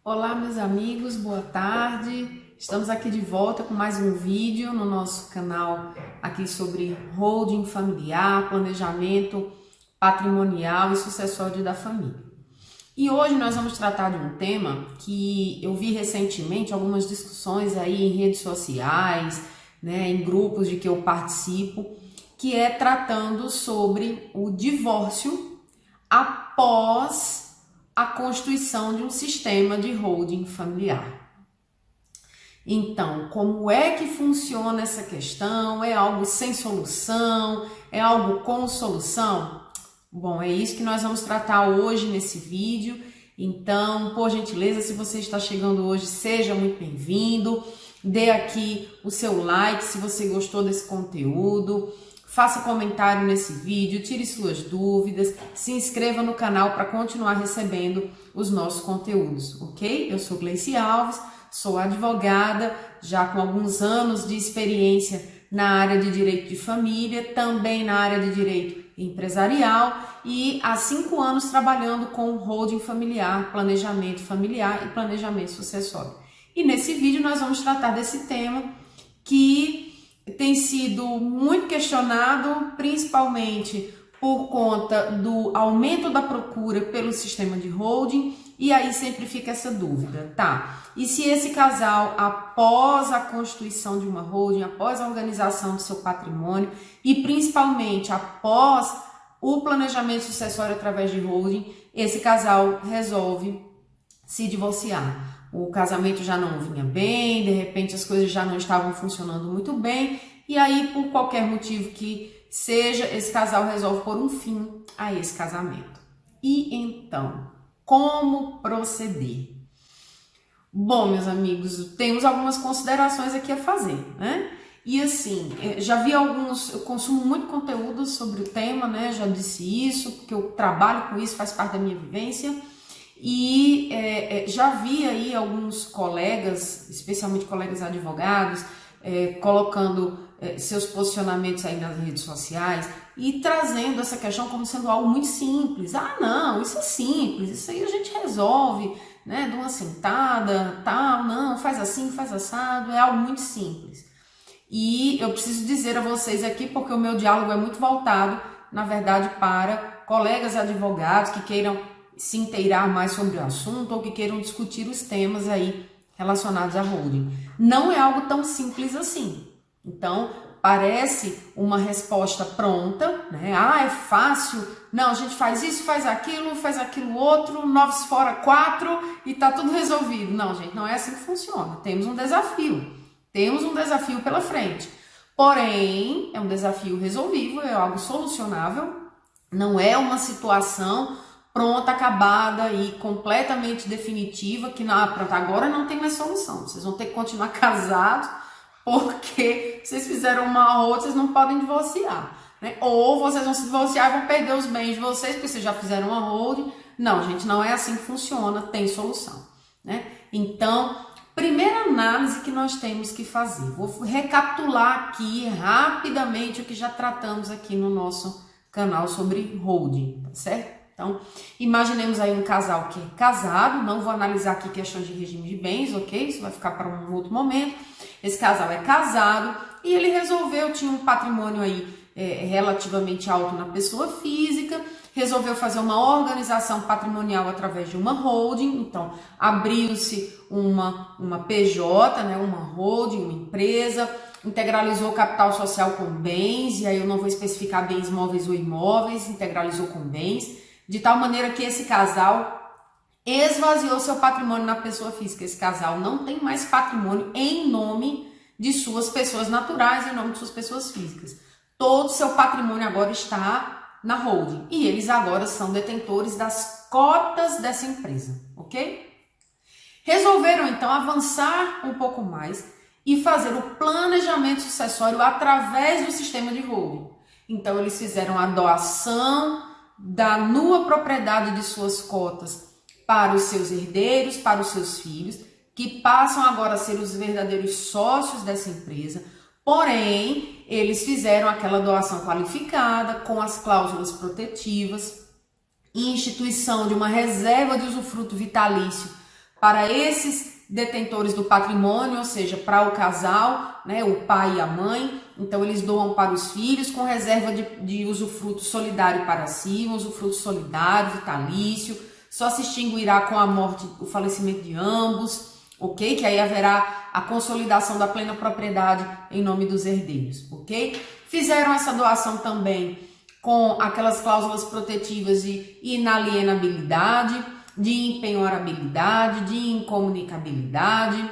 Olá, meus amigos, boa tarde. Estamos aqui de volta com mais um vídeo no nosso canal aqui sobre holding familiar, planejamento patrimonial e sucessório da família. E hoje nós vamos tratar de um tema que eu vi recentemente algumas discussões aí em redes sociais, em grupos de que eu participo, que é tratando sobre o divórcio após a constituição de um sistema de holding familiar. Então, como é que funciona essa questão? É algo sem solução? É algo com solução? Bom, é isso que nós vamos tratar hoje nesse vídeo. Então, por gentileza, se você está chegando hoje, seja muito bem-vindo. Dê aqui o seu like se você gostou desse conteúdo. Faça comentário nesse vídeo, tire suas dúvidas, se inscreva no canal para continuar recebendo os nossos conteúdos, ok? Eu sou Gleice Alves, sou advogada, já com alguns anos de experiência na área de direito de família, também na área de direito empresarial e há 5 anos trabalhando com holding familiar, planejamento familiar e planejamento sucessório. E nesse vídeo nós vamos tratar desse tema que tem sido muito questionado, principalmente por conta do aumento da procura pelo sistema de holding, e aí sempre fica essa dúvida, tá? E se esse casal, após a constituição de uma holding, após a organização do seu patrimônio, e principalmente após o planejamento sucessório através de holding, esse casal resolve se divorciar? O casamento já não vinha bem, de repente as coisas já não estavam funcionando muito bem, e aí, por qualquer motivo que seja, esse casal resolve pôr um fim a esse casamento. E então, como proceder? Bom, meus amigos, temos algumas considerações aqui a fazer, né? E assim, já vi eu consumo muito conteúdo sobre o tema, né? Já disse isso, porque eu trabalho com isso, faz parte da minha vivência. E já vi aí alguns colegas, especialmente colegas advogados, colocando seus posicionamentos aí nas redes sociais e trazendo essa questão como sendo algo muito simples. Ah, não, isso é simples, isso aí a gente resolve, né, de uma sentada, tal, não, faz assim, faz assado, é algo muito simples. E eu preciso dizer a vocês aqui, porque o meu diálogo é muito voltado, na verdade, para colegas advogados que queiram se inteirar mais sobre o assunto ou que queiram discutir os temas aí relacionados à holding. Não é algo tão simples assim. Então, parece uma resposta pronta, né? Ah, é fácil. Não, a gente faz isso, faz aquilo outro, 9 fora 4 e tá tudo resolvido. Não, gente, não é assim que funciona. Temos um desafio pela frente. Porém, é um desafio resolvível, é algo solucionável, não é uma situação pronta, acabada e completamente definitiva, que pronto, agora não tem mais solução. Vocês vão ter que continuar casados, porque vocês fizeram uma outra, vocês não podem divorciar, né? Ou vocês vão se divorciar e vão perder os bens de vocês, porque vocês já fizeram uma holding. Não, gente, não é assim que funciona, tem solução, né? Então, primeira análise que nós temos que fazer. Vou recapitular aqui rapidamente o que já tratamos aqui no nosso canal sobre holding, tá certo? Então, imaginemos aí um casal que é casado, não vou analisar aqui questões de regime de bens, ok? Isso vai ficar para um outro momento. Esse casal é casado e ele resolveu, tinha um patrimônio aí relativamente alto na pessoa física, resolveu fazer uma organização patrimonial através de uma holding. Então, abriu-se uma PJ, né, uma holding, uma empresa, integralizou o capital social com bens, e aí eu não vou especificar bens móveis ou imóveis, integralizou com bens, de tal maneira que esse casal esvaziou seu patrimônio na pessoa física. Esse casal não tem mais patrimônio em nome de suas pessoas naturais, em nome de suas pessoas físicas. Todo o seu patrimônio agora está na holding. E eles agora são detentores das cotas dessa empresa, ok? Resolveram, então, avançar um pouco mais e fazer o planejamento sucessório através do sistema de holding. Então, eles fizeram a doação da nua propriedade de suas cotas para os seus herdeiros, para os seus filhos, que passam agora a ser os verdadeiros sócios dessa empresa. Porém, eles fizeram aquela doação qualificada com as cláusulas protetivas, instituição de uma reserva de usufruto vitalício para esses detentores do patrimônio, ou seja, para o casal, né, o pai e a mãe. Então eles doam para os filhos com reserva de usufruto solidário para si, um usufruto solidário, vitalício, só se extinguirá com a morte, o falecimento de ambos, ok? Que aí haverá a consolidação da plena propriedade em nome dos herdeiros, ok? Fizeram essa doação também com aquelas cláusulas protetivas de inalienabilidade, de impenhorabilidade, de incomunicabilidade,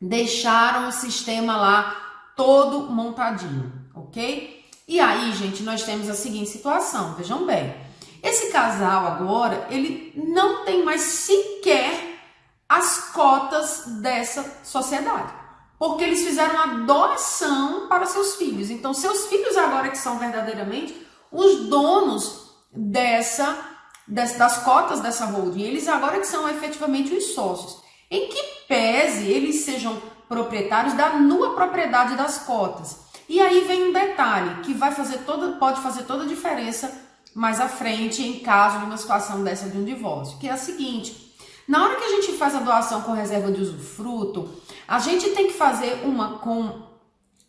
deixaram o sistema lá todo montadinho, ok? E aí, gente, nós temos a seguinte situação, vejam bem, esse casal agora, ele não tem mais sequer as cotas dessa sociedade, porque eles fizeram a doação para seus filhos, então seus filhos agora que são verdadeiramente os donos das cotas dessa holding, eles agora que são efetivamente os sócios, em que pese eles sejam proprietários da nua propriedade das cotas. E aí vem um detalhe que pode fazer toda a diferença mais à frente em caso de uma situação dessa de um divórcio, que é a seguinte: na hora que a gente faz a doação com reserva de usufruto, a gente tem que fazer com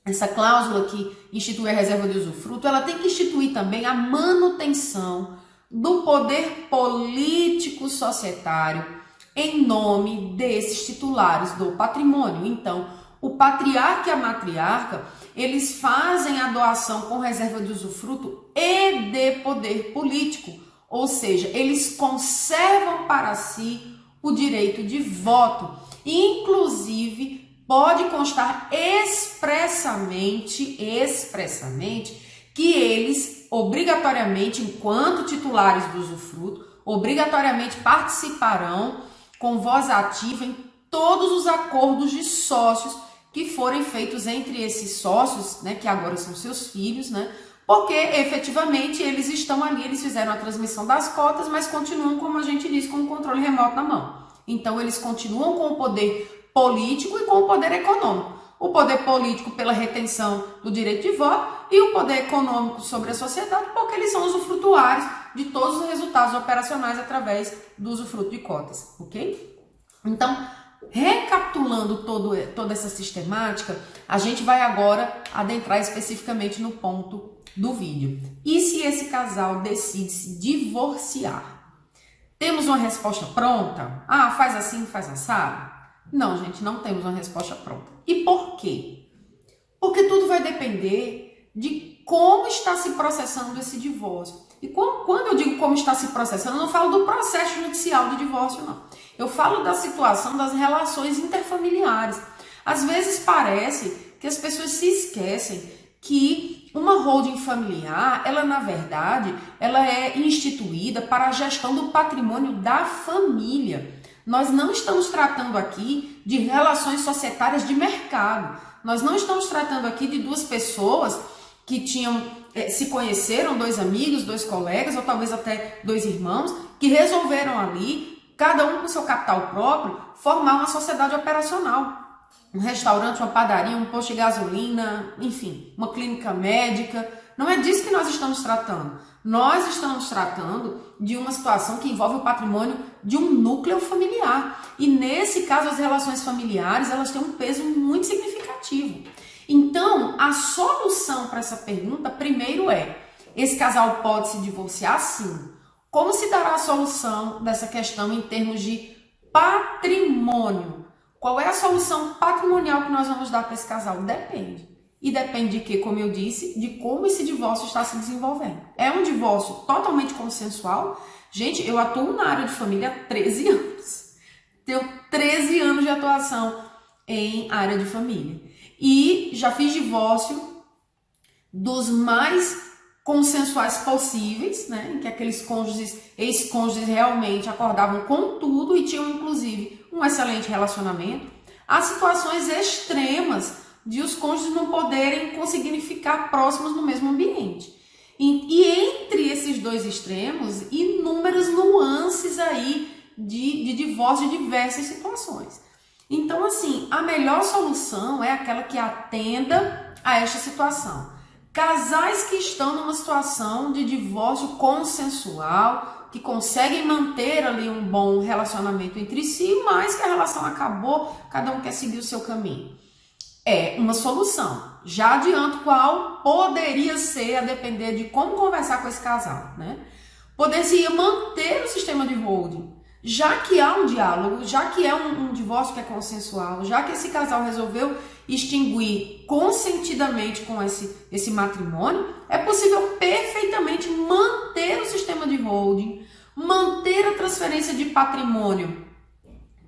essa cláusula que institui a reserva de usufruto, ela tem que instituir também a manutenção do poder político societário em nome desses titulares do patrimônio. Então, o patriarca e a matriarca, eles fazem a doação com reserva de usufruto e de poder político, ou seja, eles conservam para si o direito de voto, inclusive pode constar expressamente que eles obrigatoriamente, enquanto titulares do usufruto, obrigatoriamente participarão com voz ativa em todos os acordos de sócios que forem feitos entre esses sócios, né, que agora são seus filhos, né, porque efetivamente eles estão ali, eles fizeram a transmissão das cotas, mas continuam, como a gente disse, com o controle remoto na mão. Então eles continuam com o poder político e com o poder econômico. O poder político pela retenção do direito de voto e o poder econômico sobre a sociedade, porque eles são usufrutuários de todos os resultados operacionais através do usufruto de cotas, ok? Então, recapitulando toda essa sistemática, a gente vai agora adentrar especificamente no ponto do vídeo. E se esse casal decide se divorciar? Temos uma resposta pronta? Ah, faz assim, faz assado? Não, gente, não temos uma resposta pronta. E por quê? Porque tudo vai depender de como está se processando esse divórcio. E quando eu digo como está se processando, eu não falo do processo judicial de divórcio, não. Eu falo da situação das relações interfamiliares. Às vezes parece que as pessoas se esquecem que uma holding familiar, ela na verdade, ela é instituída para a gestão do patrimônio da família. Nós não estamos tratando aqui de relações societárias de mercado. Nós não estamos tratando aqui de duas pessoas que se conheceram, dois amigos, dois colegas, ou talvez até dois irmãos, que resolveram ali, cada um com seu capital próprio, formar uma sociedade operacional. Um restaurante, uma padaria, um posto de gasolina, enfim, uma clínica médica. Não é disso que nós estamos tratando. Nós estamos tratando de uma situação que envolve o patrimônio de um núcleo familiar. E nesse caso, as relações familiares, elas têm um peso muito significativo. Então, a solução para essa pergunta, primeiro esse casal pode se divorciar? Sim. Como se dará a solução dessa questão em termos de patrimônio? Qual é a solução patrimonial que nós vamos dar para esse casal? Depende. E depende de quê? Como eu disse, de como esse divórcio está se desenvolvendo. É um divórcio totalmente consensual? Gente, eu atuo na área de família há 13 anos. Tenho 13 anos de atuação em área de família. E já fiz divórcio dos mais consensuais possíveis, né? Em que aqueles ex-cônjuges realmente acordavam com tudo e tinham, inclusive, um excelente relacionamento. Há situações extremas de os cônjuges não poderem conseguir ficar próximos no mesmo ambiente. E entre esses dois extremos, inúmeras nuances aí de divórcio de diversas situações. Então, assim, a melhor solução é aquela que atenda a esta situação. Casais que estão numa situação de divórcio consensual, que conseguem manter ali um bom relacionamento entre si, mas que a relação acabou, cada um quer seguir o seu caminho. É uma solução. Já adianto qual poderia ser, a depender de como conversar com esse casal, né? Poderia manter o sistema de holding, já que há um diálogo, já que é um divórcio que é consensual, já que esse casal resolveu extinguir consentidamente com esse matrimônio, é possível perfeitamente manter o sistema de holding, manter a transferência de patrimônio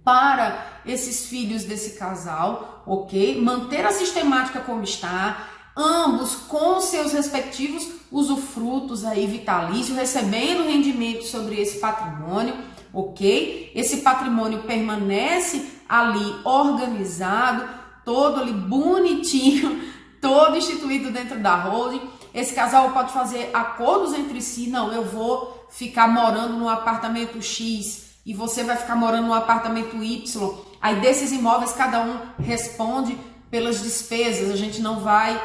para esses filhos desse casal, ok? Manter a sistemática como está, ambos com seus respectivos usufrutos aí vitalícios, recebendo rendimento sobre esse patrimônio, ok? Esse patrimônio permanece ali organizado, todo ali bonitinho, todo instituído dentro da holding. Esse casal pode fazer acordos entre si, não, eu vou ficar morando no apartamento X e você vai ficar morando no apartamento Y. Aí desses imóveis cada um responde pelas despesas, a gente não vai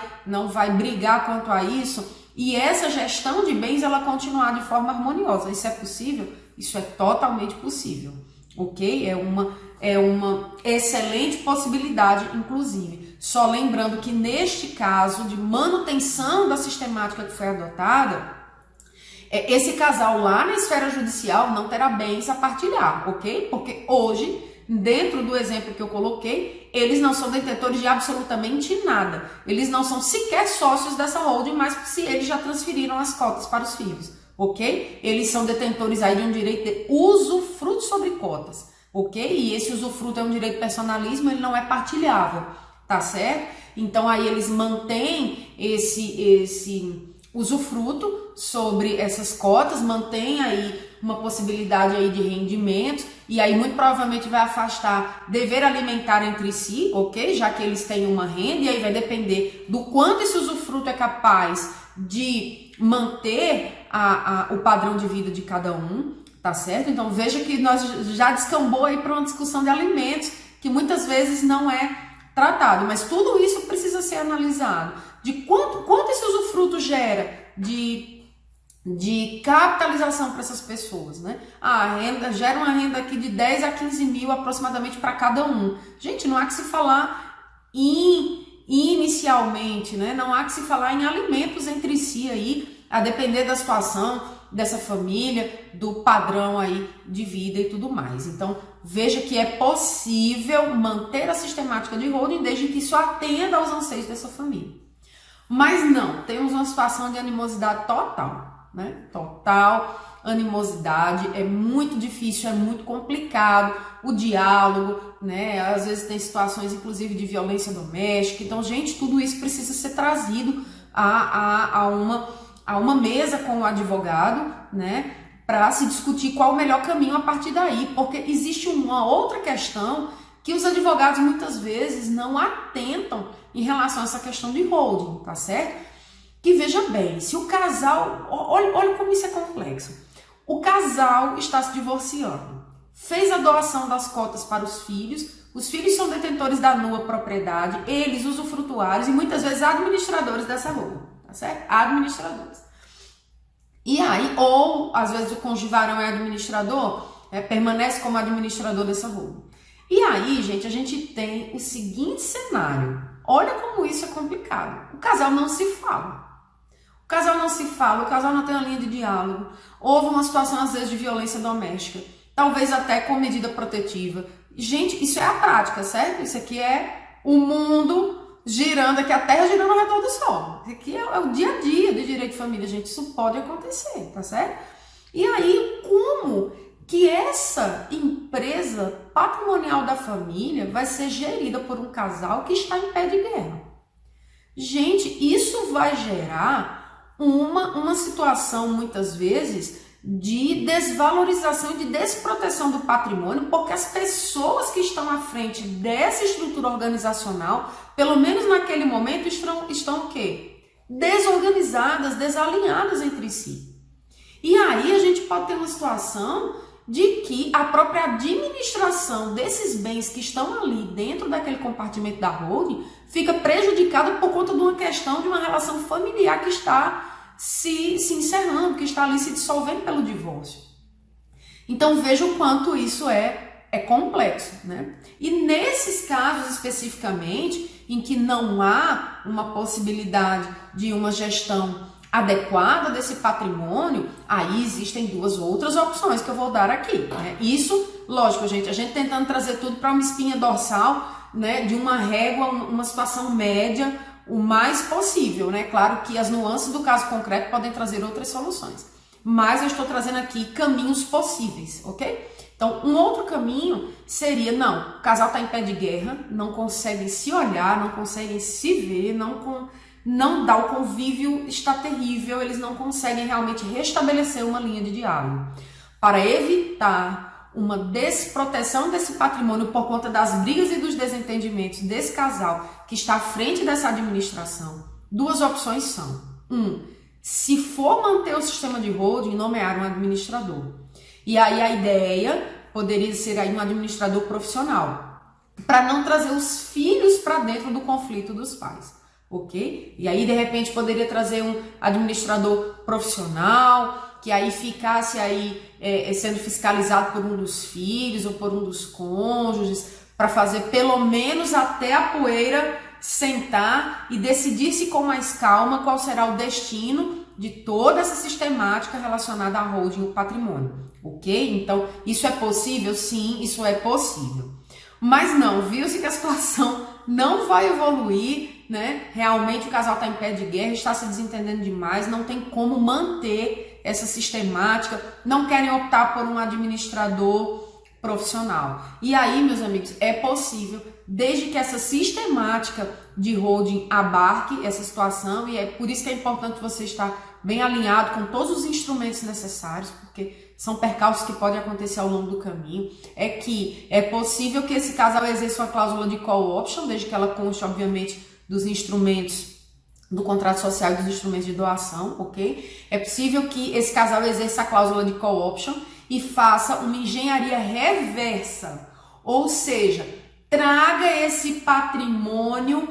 brigar quanto a isso. E essa gestão de bens ela continuar de forma harmoniosa. Isso é possível? Isso é totalmente possível, ok? É uma excelente possibilidade, inclusive. Só lembrando que neste caso de manutenção da sistemática que foi adotada, esse casal lá na esfera judicial não terá bens a partilhar, ok? Porque hoje, dentro do exemplo que eu coloquei, eles não são detentores de absolutamente nada. Eles não são sequer sócios dessa holding, mas se eles já transferiram as cotas para os filhos, ok? Eles são detentores aí de um direito de usufruto sobre cotas, ok? E esse usufruto é um direito personalismo, ele não é partilhável, tá certo? Então aí eles mantêm esse usufruto sobre essas cotas, mantém aí uma possibilidade aí de rendimento e aí muito provavelmente vai afastar dever alimentar entre si, ok? Já que eles têm uma renda e aí vai depender do quanto esse usufruto é capaz de manter o padrão de vida de cada um, tá certo? Então veja que nós já descambou aí para uma discussão de alimentos que muitas vezes não é tratado, mas tudo isso precisa ser analisado. De quanto esse usufruto gera de capitalização para essas pessoas, né? A renda gera uma renda aqui de 10 a 15 mil aproximadamente para cada um. Gente, não há que se falar inicialmente, né? Não há que se falar em alimentos entre si aí, a depender da situação dessa família, do padrão aí de vida e tudo mais. Então, veja que é possível manter a sistemática de holding desde que isso atenda aos anseios dessa família. Mas não, temos uma situação de animosidade total, né? Total animosidade, é muito difícil, é muito complicado o diálogo, né? Às vezes tem situações, inclusive, de violência doméstica. Então, gente, tudo isso precisa ser trazido a uma mesa com o advogado, né? Para se discutir qual o melhor caminho a partir daí, porque existe uma outra questão que os advogados muitas vezes não atentam em relação a essa questão de holding, tá certo? Que veja bem, se o casal, olha como isso é complexo. O casal está se divorciando, fez a doação das cotas para os filhos são detentores da nua propriedade, eles usufrutuários e muitas vezes administradores dessa holding, tá certo? Administradores. E aí, ou às vezes o conjugarão é administrador, permanece como administrador dessa holding. E aí, gente, a gente tem o seguinte cenário. Olha como isso é complicado. O casal não se fala. O casal não se fala, o casal não tem uma linha de diálogo. Houve uma situação, às vezes, de violência doméstica. Talvez até com medida protetiva. Gente, isso é a prática, certo? Isso aqui é o mundo girando, aqui a terra girando ao redor do sol. Isso aqui é o dia a dia do direito de família, gente. Isso pode acontecer, tá certo? E aí, como que essa empresa patrimonial da família vai ser gerida por um casal que está em pé de guerra? Gente, isso vai gerar uma situação, muitas vezes, de desvalorização e de desproteção do patrimônio, porque as pessoas que estão à frente dessa estrutura organizacional, pelo menos naquele momento, estão o quê? Desorganizadas, desalinhadas entre si. E aí a gente pode ter uma situação de que a própria administração desses bens que estão ali dentro daquele compartimento da holding fica prejudicada por conta de uma questão de uma relação familiar que está se encerrando, que está ali se dissolvendo pelo divórcio. Então veja o quanto isso é complexo, né? E nesses casos especificamente, em que não há uma possibilidade de uma gestão adequada desse patrimônio, aí existem duas outras opções que eu vou dar aqui, né? Isso, lógico, a gente tentando trazer tudo para uma espinha dorsal, né, de uma régua, uma situação média, o mais possível, né? Claro que as nuances do caso concreto podem trazer outras soluções, mas eu estou trazendo aqui caminhos possíveis, ok? Então, um outro caminho seria, não, o casal está em pé de guerra, não conseguem se olhar, não conseguem se ver, não dá, o convívio está terrível, eles não conseguem realmente restabelecer uma linha de diálogo. Para evitar uma desproteção desse patrimônio por conta das brigas e dos desentendimentos desse casal que está à frente dessa administração, duas opções são: se for manter o sistema de holding, nomear um administrador. E aí a ideia poderia ser aí um administrador profissional, para não trazer os filhos para dentro do conflito dos pais, ok? E aí de repente poderia trazer um administrador profissional, que aí ficasse aí sendo fiscalizado por um dos filhos ou por um dos cônjuges, para fazer pelo menos até a poeira sentar e decidir-se com mais calma qual será o destino de toda essa sistemática relacionada à holding e o patrimônio, ok? Então, isso é possível? Sim, isso é possível. Mas não, viu-se que a situação não vai evoluir, né? Realmente o casal está em pé de guerra, está se desentendendo demais, não tem como manter essa sistemática, não querem optar por um administrador profissional. E aí, meus amigos, é possível, desde que essa sistemática de holding abarque essa situação, e é por isso que é importante você estar bem alinhado com todos os instrumentos necessários, porque são percalços que podem acontecer ao longo do caminho, é que é possível que esse casal exerça uma cláusula de call option, desde que ela conste, obviamente, dos instrumentos do contrato social e dos instrumentos de doação, ok? É possível que esse casal exerça a cláusula de call option e faça uma engenharia reversa, ou seja, traga esse patrimônio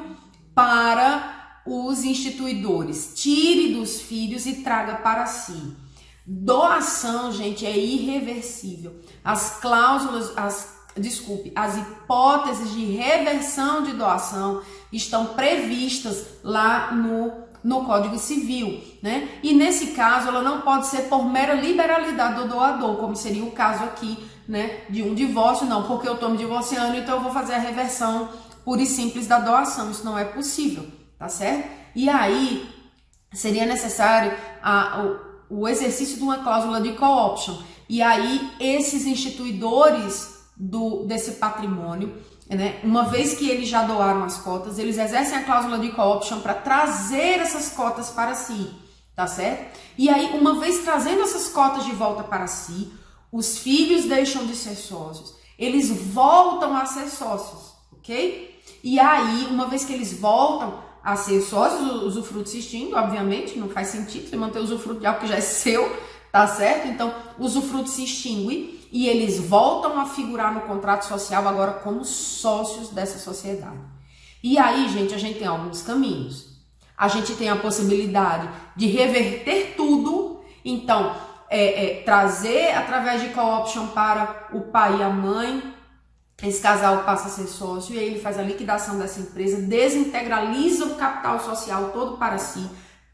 para os instituidores, tire dos filhos e traga para si. Doação, gente, é irreversível. As cláusulas, as hipóteses de reversão de doação estão previstas lá no Código Civil, né? E nesse caso, ela não pode ser por mera liberalidade do doador, como seria o caso aqui, né, de um divórcio, não, porque eu estou me divorciando, então eu vou fazer a reversão pura e simples da doação. Isso não é possível, tá certo? E aí, seria necessário o exercício de uma cláusula de call option. E aí, esses instituidores desse patrimônio, né, uma vez que eles já doaram as cotas, eles exercem a cláusula de call option para trazer essas cotas para si, tá certo? E aí, uma vez trazendo essas cotas de volta para si, os filhos deixam de ser sócios, eles voltam a ser sócios, ok? E aí, uma vez que eles voltam a ser sócios, o usufruto se extingue, obviamente, não faz sentido você manter o usufruto de algo que já é seu, tá certo? Então, o usufruto se extingue e eles voltam a figurar no contrato social agora como sócios dessa sociedade. E aí, gente, a gente tem alguns caminhos. A gente tem a possibilidade de reverter tudo, então, trazer através de call option para o pai e a mãe, esse casal passa a ser sócio e aí ele faz a liquidação dessa empresa, desintegraliza o capital social todo para si,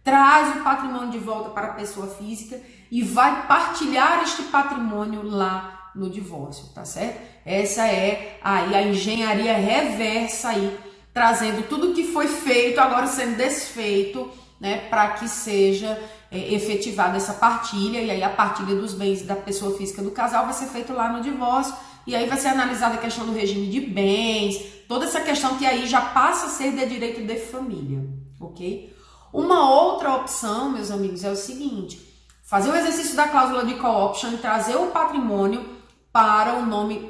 traz o patrimônio de volta para a pessoa física e vai partilhar este patrimônio lá no divórcio, tá certo? Essa é aí a engenharia reversa aí, trazendo tudo que foi feito agora sendo desfeito, né, para que seja efetivada essa partilha, e aí a partilha dos bens da pessoa física do casal vai ser feito lá no divórcio, e aí vai ser analisada a questão do regime de bens, toda essa questão que aí já passa a ser de direito de família, ok? Uma outra opção, meus amigos, é o seguinte: fazer o exercício da cláusula de call option e trazer o patrimônio para o nome,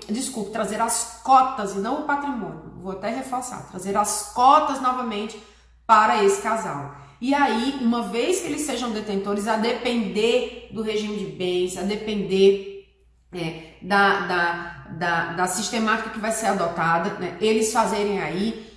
trazer as cotas e não o patrimônio, vou até reforçar, trazer as cotas novamente para esse casal. E aí, uma vez que eles sejam detentores, a depender do regime de bens, a depender da sistemática que vai ser adotada, né, eles fazerem aí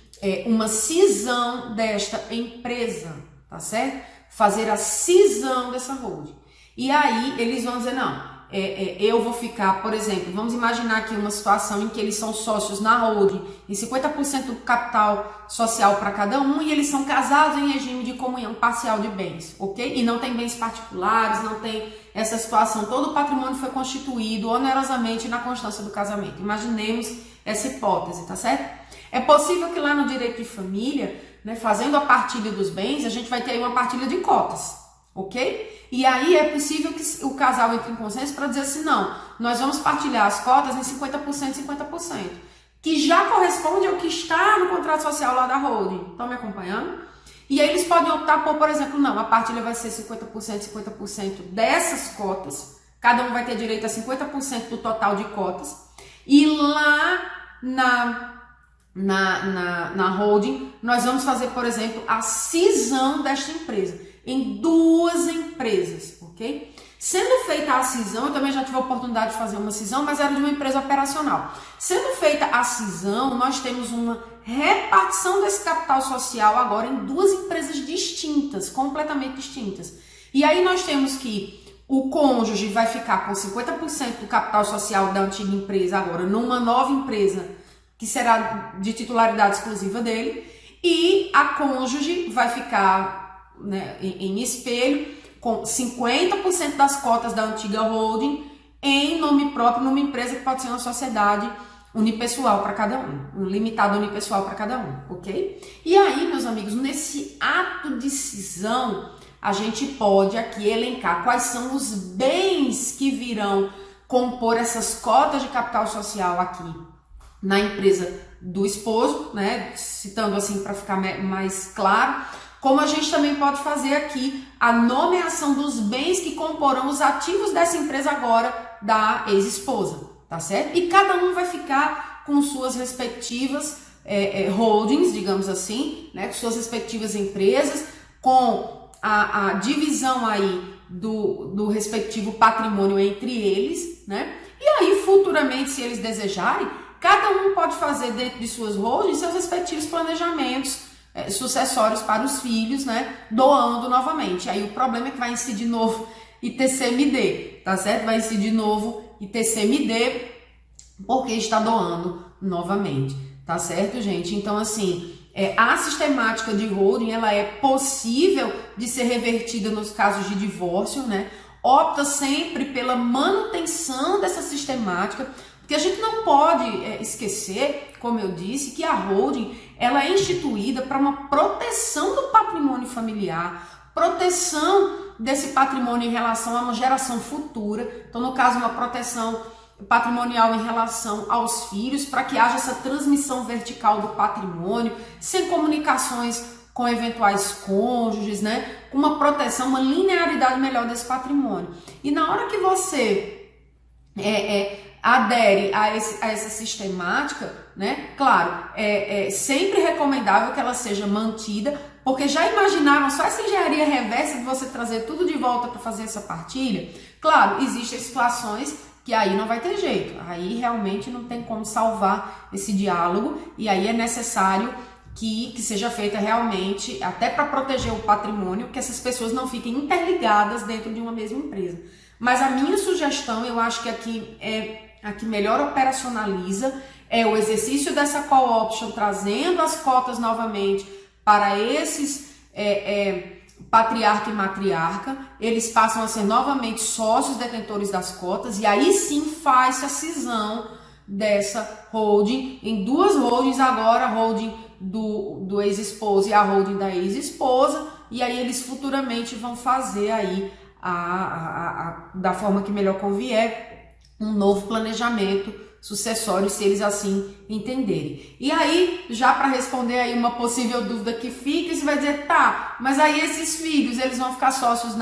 uma cisão desta empresa, tá certo? Fazer a cisão dessa holding. E aí eles vão dizer, não, eu vou ficar, por exemplo, vamos imaginar aqui uma situação em que eles são sócios na holding e 50% do capital social para cada um, e eles são casados em regime de comunhão parcial de bens, ok? E não tem bens particulares, não tem essa situação, todo o patrimônio foi constituído onerosamente na constância do casamento. Imaginemos essa hipótese, tá certo? É possível que lá no direito de família, né, fazendo a partilha dos bens, a gente vai ter aí uma partilha de cotas, ok? E aí é possível que o casal entre em consenso para dizer assim, não, nós vamos partilhar as cotas em 50% e 50%, que já corresponde ao que está no contrato social lá da holding. Estão me acompanhando? E aí eles podem optar por exemplo, não, a partilha vai ser 50% e 50% dessas cotas, cada um vai ter direito a 50% do total de cotas, e lá na holding, nós vamos fazer, por exemplo, a cisão desta empresa em duas empresas, ok? Sendo feita a cisão, eu também já tive a oportunidade de fazer uma cisão, mas era de uma empresa operacional. Sendo feita a cisão, nós temos uma repartição desse capital social agora em duas empresas distintas, completamente distintas. E aí nós temos que o cônjuge vai ficar com 50% do capital social da antiga empresa agora numa nova empresa que será de titularidade exclusiva dele, e a cônjuge vai ficar, né, em espelho com 50% das cotas da antiga holding em nome próprio numa empresa que pode ser uma sociedade unipessoal para cada um limitada unipessoal para cada um, ok? E aí, meus amigos, nesse ato de cisão, a gente pode aqui elencar quais são os bens que virão compor essas cotas de capital social aqui na empresa do esposo, né? Citando assim para ficar mais claro, como a gente também pode fazer aqui a nomeação dos bens que comporão os ativos dessa empresa agora da ex-esposa, tá certo? E cada um vai ficar com suas respectivas holdings, digamos assim, né? Com suas respectivas empresas, com a divisão aí do respectivo patrimônio entre eles, né? E aí, futuramente, se eles desejarem, cada um pode fazer dentro de suas holdings seus respectivos planejamentos sucessórios para os filhos, né? Doando novamente. Aí o problema é que vai incidir de novo ITCMD, tá certo? Vai incidir de novo ITCMD porque está doando novamente, tá certo, gente? Então, assim, a sistemática de holding, ela é possível de ser revertida nos casos de divórcio, né? Opta sempre pela manutenção dessa sistemática, porque a gente não pode esquecer, como eu disse, que a holding ela é instituída para uma proteção do patrimônio familiar, proteção desse patrimônio em relação a uma geração futura. Então, no caso, uma proteção patrimonial em relação aos filhos, para que haja essa transmissão vertical do patrimônio, sem comunicações com eventuais cônjuges, né? Com uma proteção, uma linearidade melhor desse patrimônio. E na hora que você adere a essa sistemática, né? Claro, é sempre recomendável que ela seja mantida, porque já imaginaram só essa engenharia reversa de você trazer tudo de volta para fazer essa partilha? Claro, existem situações que aí não vai ter jeito, aí realmente não tem como salvar esse diálogo, e aí é necessário que seja feita realmente, até para proteger o patrimônio, que essas pessoas não fiquem interligadas dentro de uma mesma empresa. Mas a minha sugestão, eu acho que aqui a que melhor operacionaliza é o exercício dessa call option, trazendo as cotas novamente para esses patriarca e matriarca. Eles passam a ser novamente sócios detentores das cotas, e aí sim faz-se a cisão dessa holding em duas holdings agora, a holding do ex-esposo e a holding da ex-esposa, e aí eles futuramente vão fazer aí da forma que melhor convier, um novo planejamento sucessório, se eles assim entenderem. E aí, já para responder aí uma possível dúvida que fica, você vai dizer, tá, mas aí esses filhos, eles vão ficar sócios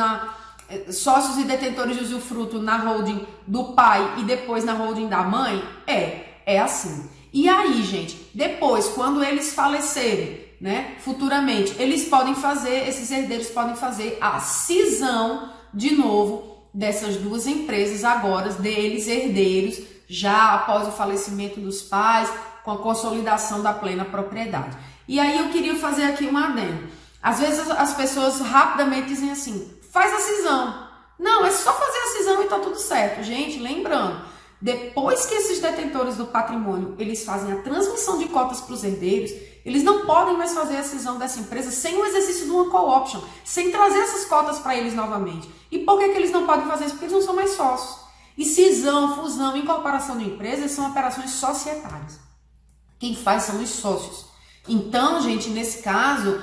e detentores de usufruto na holding do pai e depois na holding da mãe? É assim. E aí, gente, depois, quando eles falecerem, né, futuramente, esses herdeiros podem fazer a cisão de novo dessas duas empresas agora, deles herdeiros, já após o falecimento dos pais, com a consolidação da plena propriedade. E aí eu queria fazer aqui um adendo. Às vezes as pessoas rapidamente dizem assim, faz a cisão, Não, é só fazer a cisão e tá tudo certo. Gente, lembrando, depois que esses detentores do patrimônio, eles fazem a transmissão de cotas para os herdeiros, eles não podem mais fazer a cisão dessa empresa sem o exercício de uma call option, sem trazer essas cotas para eles novamente. E por que eles não podem fazer isso? Porque eles não são mais sócios. E cisão, fusão, incorporação de empresas são operações societárias. Quem faz são os sócios. Então, gente, nesse caso,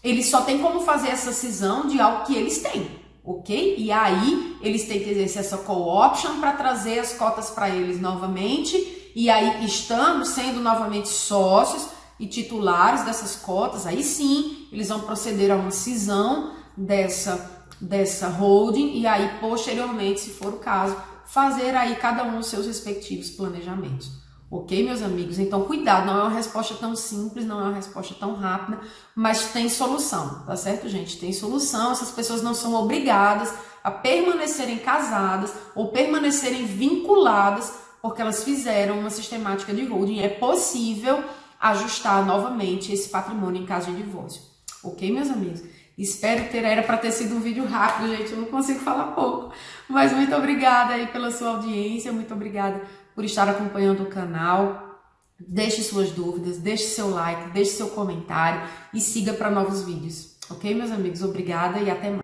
eles só têm como fazer essa cisão de algo que eles têm, ok? E aí, eles têm que exercer essa call option para trazer as cotas para eles novamente. E aí, estando sendo novamente sócios e titulares dessas cotas, aí sim, eles vão proceder a uma cisão dessa holding e aí, posteriormente, se for o caso, fazer aí cada um os seus respectivos planejamentos. Ok, meus amigos? Então, cuidado, não é uma resposta tão simples, não é uma resposta tão rápida, mas tem solução, tá certo, gente? Tem solução, essas pessoas não são obrigadas a permanecerem casadas ou permanecerem vinculadas porque elas fizeram uma sistemática de holding. É possível ajustar novamente esse patrimônio em caso de divórcio. Ok, meus amigos? Espero ter, era para ter sido um vídeo rápido, gente, eu não consigo falar pouco, mas muito obrigada aí pela sua audiência, muito obrigada por estar acompanhando o canal. Deixe suas dúvidas, deixe seu like, deixe seu comentário e siga para novos vídeos. Ok, meus amigos? Obrigada e até mais.